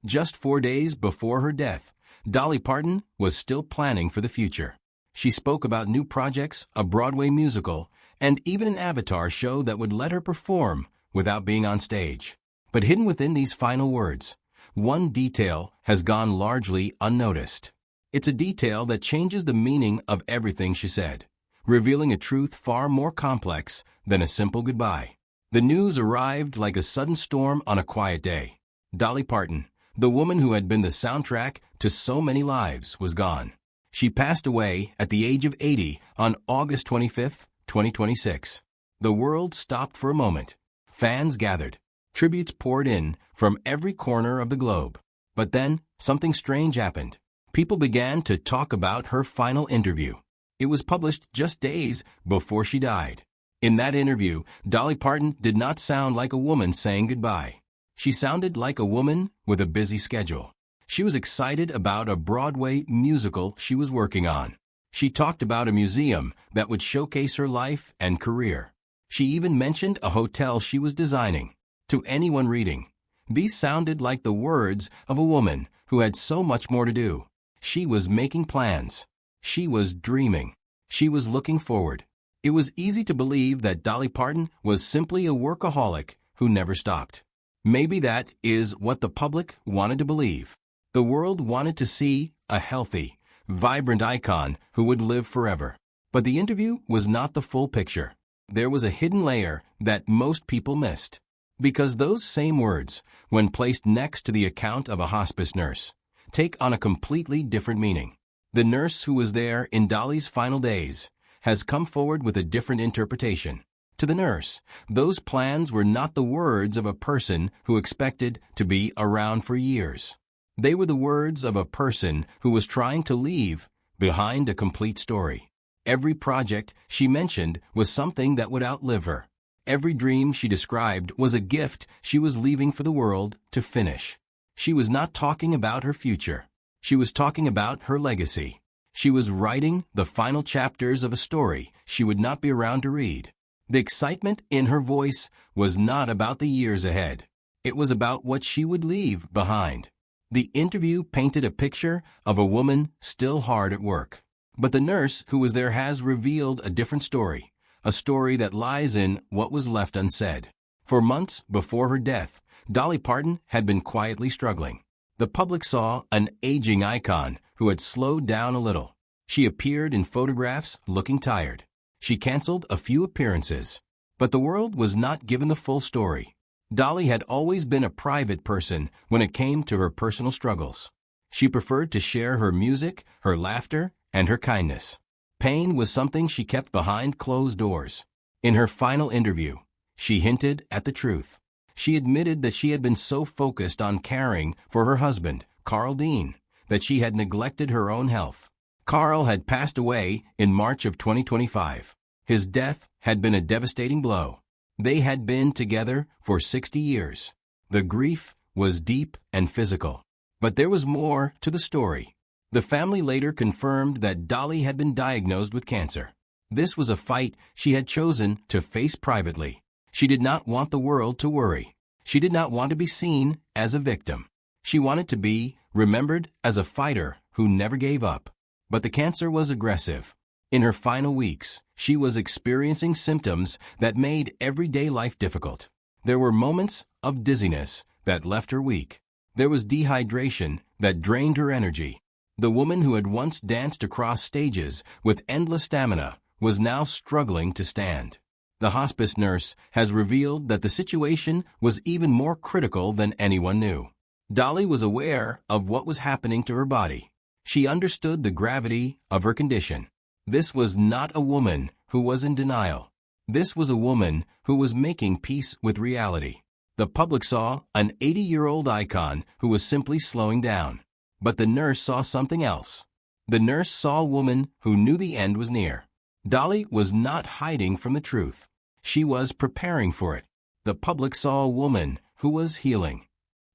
Just 4 days before her death, Dolly Parton was still planning for the future. She spoke about new projects, a Broadway musical, and even an Avatar show that would let her perform without being on stage. But hidden within these final words, one detail has gone largely unnoticed. It's a detail that changes the meaning of everything she said, revealing a truth far more complex than a simple goodbye. The news arrived like a sudden storm on a quiet day. Dolly Parton, the woman who had been the soundtrack to so many lives, was gone. She passed away at the age of 80 on August 25, 2026. The world stopped for a moment. Fans gathered. Tributes poured in from every corner of the globe. But then, something strange happened. People began to talk about her final interview. It was published just days before she died. In that interview, Dolly Parton did not sound like a woman saying goodbye. She sounded like a woman with a busy schedule. She was excited about a Broadway musical she was working on. She talked about a museum that would showcase her life and career. She even mentioned a hotel she was designing. To anyone reading, these sounded like the words of a woman who had so much more to do. She was making plans. She was dreaming. She was looking forward. It was easy to believe that Dolly Parton was simply a workaholic who never stopped. Maybe that is what the public wanted to believe. The world wanted to see a healthy, vibrant icon who would live forever. But the interview was not the full picture. There was a hidden layer that most people missed. Because those same words, when placed next to the account of a hospice nurse, take on a completely different meaning. The nurse who was there in Dolly's final days has come forward with a different interpretation. To the nurse, those plans were not the words of a person who expected to be around for years. They were the words of a person who was trying to leave behind a complete story. Every project she mentioned was something that would outlive her. Every dream she described was a gift she was leaving for the world to finish. She was not talking about her future. She was talking about her legacy. She was writing the final chapters of a story she would not be around to read. The excitement in her voice was not about the years ahead. It was about what she would leave behind. The interview painted a picture of a woman still hard at work. But the nurse who was there has revealed a different story, a story that lies in what was left unsaid. For months before her death, Dolly Parton had been quietly struggling. The public saw an aging icon who had slowed down a little. She appeared in photographs looking tired. She canceled a few appearances. But the world was not given the full story. Dolly had always been a private person when it came to her personal struggles. She preferred to share her music, her laughter, and her kindness. Pain was something she kept behind closed doors. In her final interview, she hinted at the truth. She admitted that she had been so focused on caring for her husband, Carl Dean, that she had neglected her own health. Carl had passed away in March of 2025. His death had been a devastating blow. They had been together for 60 years. The grief was deep and physical. But there was more to the story. The family later confirmed that Dolly had been diagnosed with cancer. This was a fight she had chosen to face privately. She did not want the world to worry. She did not want to be seen as a victim. She wanted to be remembered as a fighter who never gave up. But the cancer was aggressive. In her final weeks, she was experiencing symptoms that made everyday life difficult. There were moments of dizziness that left her weak. There was dehydration that drained her energy. The woman who had once danced across stages with endless stamina was now struggling to stand. The hospice nurse has revealed that the situation was even more critical than anyone knew. Dolly was aware of what was happening to her body. She understood the gravity of her condition. This was not a woman who was in denial. This was a woman who was making peace with reality. The public saw an 80-year-old icon who was simply slowing down. But the nurse saw something else. The nurse saw a woman who knew the end was near. Dolly was not hiding from the truth. She was preparing for it. The public saw a woman who was healing.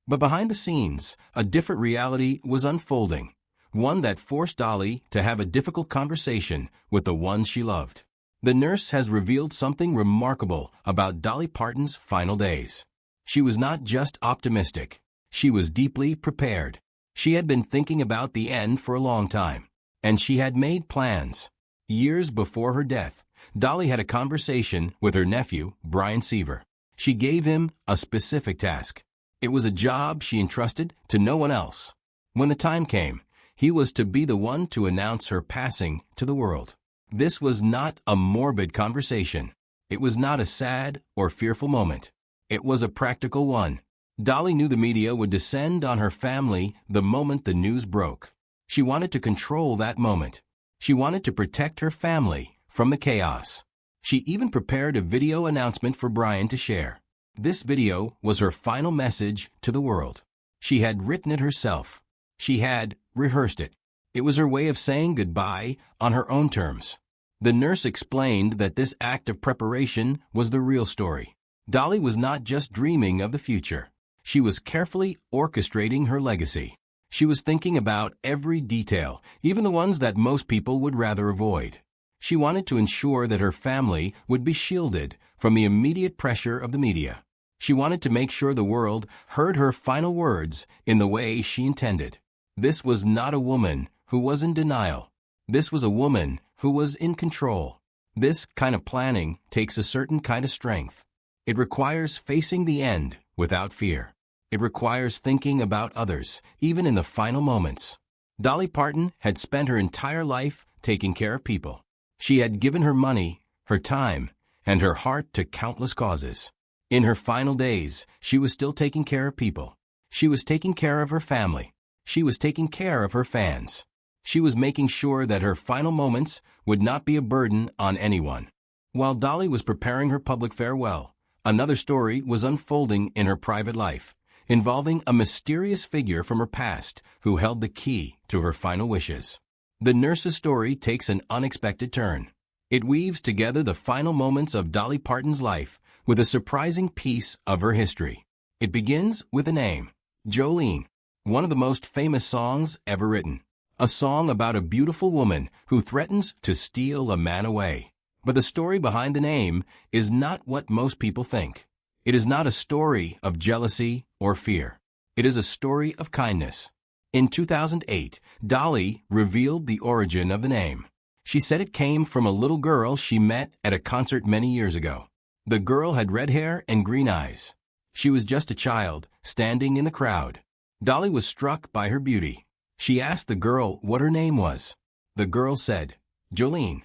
But behind the scenes, a different reality was unfolding, one that forced Dolly to have a difficult conversation with the one she loved. The nurse has revealed something remarkable about Dolly Parton's final days. She was not just optimistic. She was deeply prepared. She had been thinking about the end for a long time. And she had made plans. Years before her death, Dolly had a conversation with her nephew, Brian Seaver. She gave him a specific task. It was a job she entrusted to no one else. When the time came, he was to be the one to announce her passing to the world. This was not a morbid conversation. It was not a sad or fearful moment. It was a practical one. Dolly knew the media would descend on her family the moment the news broke. She wanted to control that moment. She wanted to protect her family from the chaos. She even prepared a video announcement for Brian to share. This video was her final message to the world. She had written it herself. She had rehearsed it. It was her way of saying goodbye on her own terms. The nurse explained that this act of preparation was the real story. Dolly was not just dreaming of the future. She was carefully orchestrating her legacy. She was thinking about every detail, even the ones that most people would rather avoid. She wanted to ensure that her family would be shielded from the immediate pressure of the media. She wanted to make sure the world heard her final words in the way she intended. This was not a woman who was in denial. This was a woman who was in control. This kind of planning takes a certain kind of strength. It requires facing the end without fear. It requires thinking about others, even in the final moments. Dolly Parton had spent her entire life taking care of people. She had given her money, her time, and her heart to countless causes. In her final days, she was still taking care of people. She was taking care of her family. She was taking care of her fans. She was making sure that her final moments would not be a burden on anyone. While Dolly was preparing her public farewell, another story was unfolding in her private life, involving a mysterious figure from her past who held the key to her final wishes. The nurse's story takes an unexpected turn. It weaves together the final moments of Dolly Parton's life with a surprising piece of her history. It begins with a name, Jolene, one of the most famous songs ever written. A song about a beautiful woman who threatens to steal a man away. But the story behind the name is not what most people think. It is not a story of jealousy or fear. It is a story of kindness. In 2008, Dolly revealed the origin of the name. She said it came from a little girl she met at a concert many years ago. The girl had red hair and green eyes. She was just a child, standing in the crowd. Dolly was struck by her beauty. She asked the girl what her name was. The girl said, Jolene.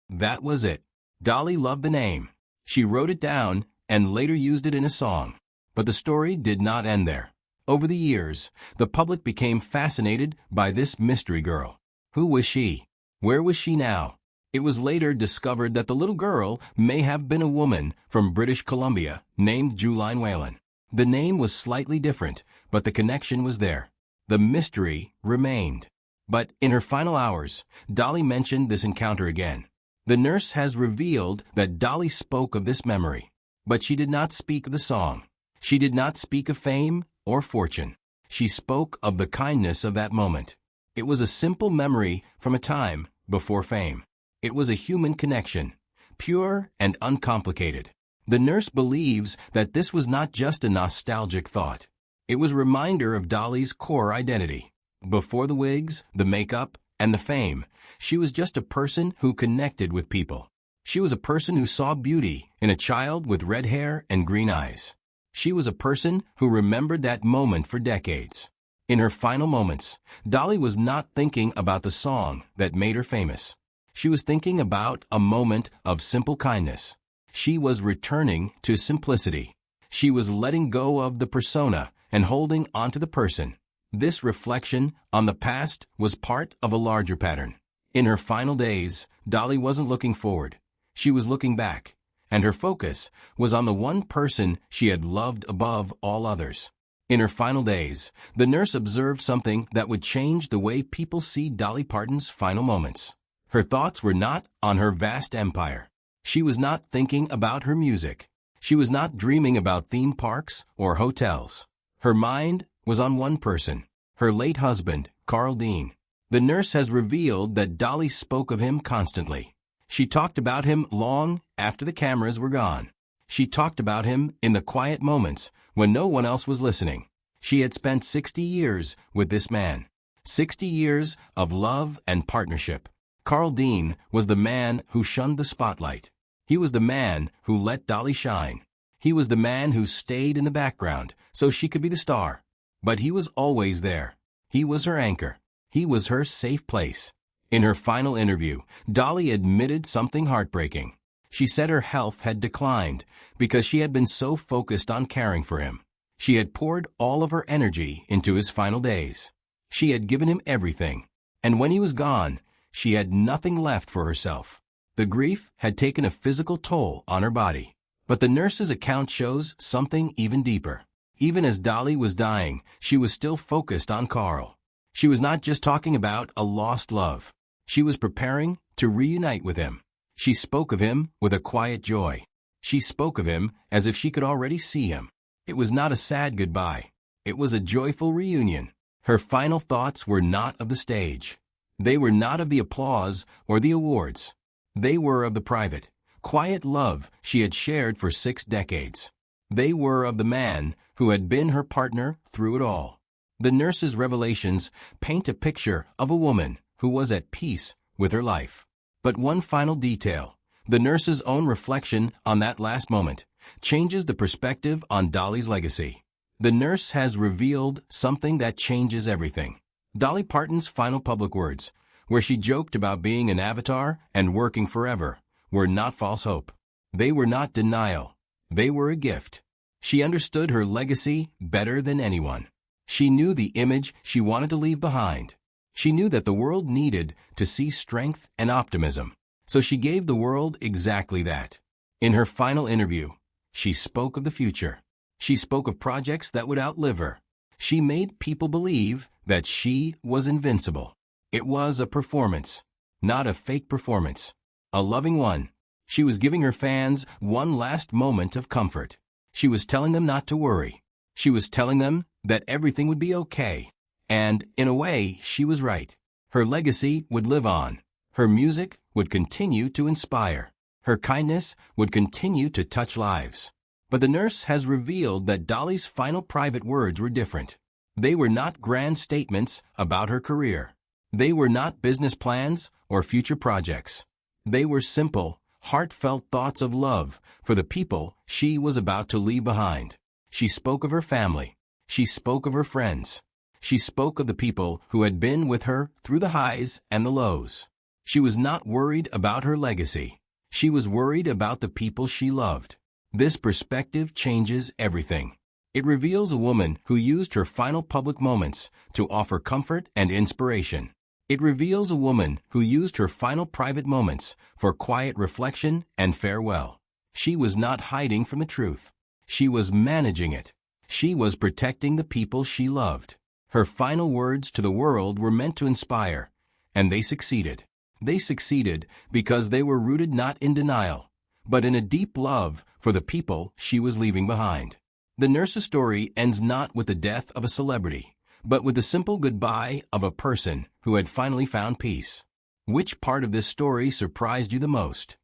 That was it. Dolly loved the name. She wrote it down and later used it in a song. But the story did not end there. Over the years, the public became fascinated by this mystery girl. Who was she? Where was she now? It was later discovered that the little girl may have been a woman from British Columbia named Jolene Whalen. The name was slightly different, but the connection was there. The mystery remained. But in her final hours, Dolly mentioned this encounter again. The nurse has revealed that Dolly spoke of this memory, but she did not speak of the song. She did not speak of fame or fortune. She spoke of the kindness of that moment. It was a simple memory from a time before fame. It was a human connection, pure and uncomplicated. The nurse believes that this was not just a nostalgic thought. It was a reminder of Dolly's core identity. Before the wigs, the makeup, and the fame, she was just a person who connected with people. She was a person who saw beauty in a child with red hair and green eyes. She was a person who remembered that moment for decades. In her final moments, Dolly was not thinking about the song that made her famous. She was thinking about a moment of simple kindness. She was returning to simplicity. She was letting go of the persona and holding onto the person. This reflection on the past was part of a larger pattern. In her final days, Dolly wasn't looking forward. She was looking back, and her focus was on the one person she had loved above all others. In her final days, the nurse observed something that would change the way people see Dolly Parton's final moments. Her thoughts were not on her vast empire. She was not thinking about her music. She was not dreaming about theme parks or hotels. Her mind was on one person, her late husband, Carl Dean. The nurse has revealed that Dolly spoke of him constantly. She talked about him long after the cameras were gone. She talked about him in the quiet moments when no one else was listening. She had spent 60 years with this man. 60 years of love and partnership. Carl Dean was the man who shunned the spotlight. He was the man who let Dolly shine. He was the man who stayed in the background so she could be the star. But he was always there. He was her anchor. He was her safe place. In her final interview, Dolly admitted something heartbreaking. She said her health had declined because she had been so focused on caring for him. She had poured all of her energy into his final days. She had given him everything. And when he was gone, she had nothing left for herself. The grief had taken a physical toll on her body. But the nurse's account shows something even deeper. Even as Dolly was dying, she was still focused on Carl. She was not just talking about a lost love. She was preparing to reunite with him. She spoke of him with a quiet joy. She spoke of him as if she could already see him. It was not a sad goodbye. It was a joyful reunion. Her final thoughts were not of the stage. They were not of the applause or the awards. They were of the private, quiet love she had shared for 6 decades. They were of the man who had been her partner through it all. The nurse's revelations paint a picture of a woman who was at peace with her life. But one final detail, the nurse's own reflection on that last moment, changes the perspective on Dolly's legacy. The nurse has revealed something that changes everything. Dolly Parton's final public words, where she joked about being an avatar and working forever, were not false hope. They were not denial. They were a gift. She understood her legacy better than anyone. She knew the image she wanted to leave behind. She knew that the world needed to see strength and optimism. So she gave the world exactly that. In her final interview, she spoke of the future. She spoke of projects that would outlive her. She made people believe that she was invincible. It was a performance, not a fake performance. A loving one. She was giving her fans one last moment of comfort. She was telling them not to worry. She was telling them that everything would be okay. And, in a way, she was right. Her legacy would live on. Her music would continue to inspire. Her kindness would continue to touch lives. But the nurse has revealed that Dolly's final private words were different. They were not grand statements about her career. They were not business plans or future projects. They were simple, heartfelt thoughts of love for the people she was about to leave behind. She spoke of her family. She spoke of her friends. She spoke of the people who had been with her through the highs and the lows. She was not worried about her legacy. She was worried about the people she loved. This perspective changes everything. It reveals a woman who used her final public moments to offer comfort and inspiration. It reveals a woman who used her final private moments for quiet reflection and farewell. She was not hiding from the truth. She was managing it. She was protecting the people she loved. Her final words to the world were meant to inspire, and they succeeded. They succeeded because they were rooted not in denial, but in a deep love for the people she was leaving behind. The nurse's story ends not with the death of a celebrity, but with the simple goodbye of a person who had finally found peace. Which part of this story surprised you the most?